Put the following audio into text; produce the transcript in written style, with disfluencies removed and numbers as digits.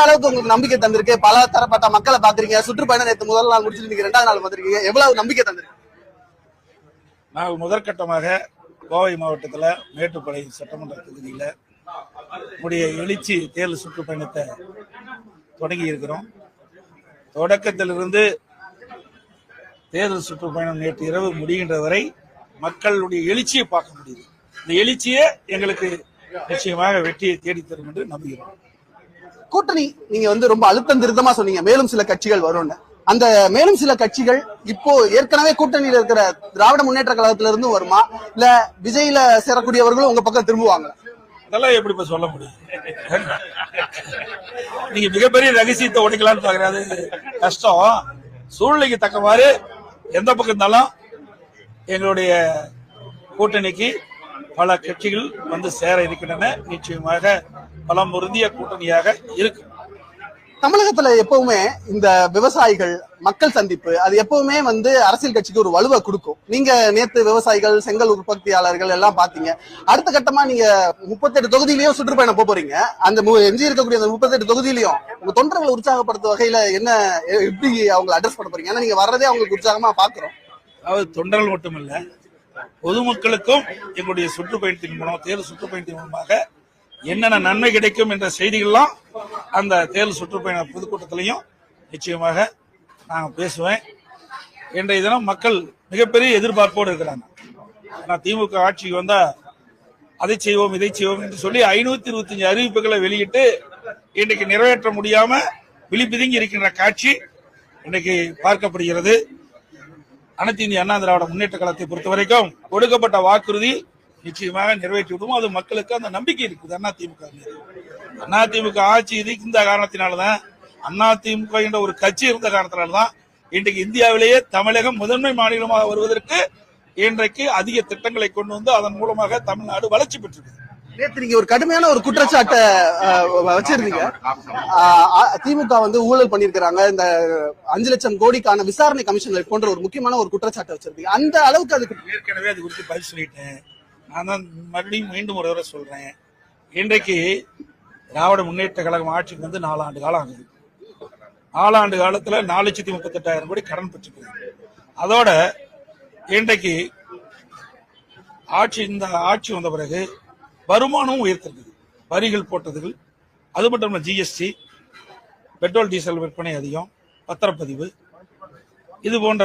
அளவுக்கு உங்களுக்கு நம்பிக்கை தந்திருக்கு? பல தரப்பட்ட மக்களை பாக்குறீங்க, சுற்றுப்பயணம் நேற்று முதல் நாள் முடிச்சுட்டு நீங்க 2வது நாள் வந்திருக்கீங்க, எவ்வளவு நம்பிக்கை தந்திருக்கு? நாங்கள் முதற்கட்டமாக கோவை மாவட்டத்தில் மேட்டுப்படை சட்டமன்ற தொகுதியில் நம்முடைய எழுச்சி தேர்தல் சுற்றுப்பயணத்தை தொடங்கி இருக்கிறோம். தொடக்கத்திலிருந்து தேர்தல் சுற்றுப்பயணம் நேற்று இரவு முடிகின்ற வரை மக்களுடைய எழுச்சியை பார்க்க முடியுது. இந்த எழுச்சியே எங்களுக்கு நிச்சயமாக வெற்றியை தேடித்தரும் என்று நம்புகிறோம். கூட்டணி நீங்க ரொம்ப அழுத்தம் திருத்தமா சொன்னீங்க, மேலும் சில கட்சிகள் வரும்னு. அந்த மேலும் சில கட்சிகள் இப்போ ஏற்கனவே கூட்டணியில் இருக்கிற திராவிட முன்னேற்ற கழகத்தில இருந்து வருமா, இல்ல விஜயில சேரக்கூடியவர்களும் உங்க பக்கம் திரும்புவாங்க? அதெல்லாம் எப்படி இப்ப சொல்ல முடியும்? நீங்க மிகப்பெரிய ரகசியத்தை உடைக்கலாம்னு பாக்குறது கஷ்டம். சூழ்நிலைக்கு தக்கவாறு எந்த பக்கம் இருந்தாலும் எங்களுடைய கூட்டணிக்கு பல கட்சிகள் வந்து சேர இருக்கின்றன. நிச்சயமாக பலம் பொருந்திய கூட்டணியாக இருக்கு. தமிழகத்துல எப்பவுமே இந்த விவசாயிகள் மக்கள் சந்திப்பு அது எப்பவுமே அரசியல் கட்சிக்கு ஒரு வலுவை கொடுக்கும். நீங்க நேத்து விவசாயிகள், செங்கல் உற்பத்தியாளர்கள் எல்லாம் பாத்தீங்க. அடுத்த கட்டமா நீங்க 38 தொகுதியிலயும் சுற்றுப்பயணம் போறீங்க. அந்த எஞ்சி இருக்கக்கூடிய அந்த 38 தொகுதியிலையும் உங்க தொண்டர்களை உற்சாகப்படுத்த வகையில என்ன, எப்படி அவங்களை அட்ரஸ் பண்ண போறீங்க? ஏன்னா நீங்க வர்றதே அவங்களுக்கு உற்சாகமா பாக்குறோம். அதாவது தொண்டர்கள் மட்டுமல்ல, பொதுமக்களுக்கும் எங்களுடைய சுற்றுப்பயணத்தின் மூலம், தேர்தல் சுற்றுப்பயணத்தின் மூலமாக என்னென்ன நன்மை கிடைக்கும் என்ற செய்திகள்லாம் அந்த தேர்தல் சுற்றுப்பயண பொதுக்கூட்டத்திலையும் நிச்சயமாக நான் பேசுவேன். இன்றைய தினம் மக்கள் மிகப்பெரிய எதிர்பார்ப்போடு இருக்கிறாங்க. ஆனால் திமுக ஆட்சிக்கு வந்தா அதை செய்வோம் இதை செய்வோம் என்று சொல்லி 525 அறிவிப்புகளை வெளியிட்டு இன்றைக்கு நிறைவேற்ற முடியாம விழிப்பிதுங்கி இருக்கின்ற காட்சி இன்றைக்கு பார்க்கப்படுகிறது. அனைத்து இந்திய அண்ணா திராவிட முன்னேற்ற கழகத்தை பொறுத்த வரைக்கும் கொடுக்கப்பட்ட வாக்குறுதி நிச்சயமாக நிறைவேற்றி விடுவோம். அது மக்களுக்கு அந்த நம்பிக்கை இருக்குது. அதிமுக ஆட்சி இருந்த காரணத்தினால்தான், அதிமுக என்ற ஒரு கட்சி இருந்த காரணத்தினால்தான் இன்றைக்கு இந்தியாவிலேயே தமிழகம் முதன்மை மாநிலமாக வருவதற்கு இன்றைக்கு அதிக திட்டங்களை கொண்டு வந்து அதன் மூலமாக தமிழ்நாடு வளர்ச்சி பெற்றிருக்கு. நேற்று நீங்க ஒரு கடுமையான ஒரு குற்றச்சாட்டை வச்சிருந்தீங்க. திமுக ஊழல் பண்ணிருக்காங்க, இந்த 5 லட்சம் கோடிக்கான விசாரணை கமிஷன் போன்ற ஒரு முக்கியமான ஒரு குற்றச்சாட்டை வச்சிருந்தீங்க. அந்த அளவுக்கு அதுக்கு ஏற்கனவே அது குறித்து பதில் சொல்லிட்டேன். நான் தான் மறுபடியும் மீண்டும் ஒரு தடவை சொல்றேன். இன்றைக்கு திராவிட முன்னேற்ற கழகம் ஆட்சிக்கு 4 ஆண்டு காலம் ஆகுது. 4 ஆண்டு காலத்துல 4,38,000 கோடி கடன் பெற்றிருக்கு. அதோட இன்றைக்கு இந்த ஆட்சி வந்த பிறகு வருமானமும் உயர்த்திருக்குது. வரிகள் போட்டதுகள், அது மட்டும் இல்ல ஜிஎஸ்டி, பெட்ரோல் டீசல் விற்பனை அதிகம், பத்திரப்பதிவு, இது போன்ற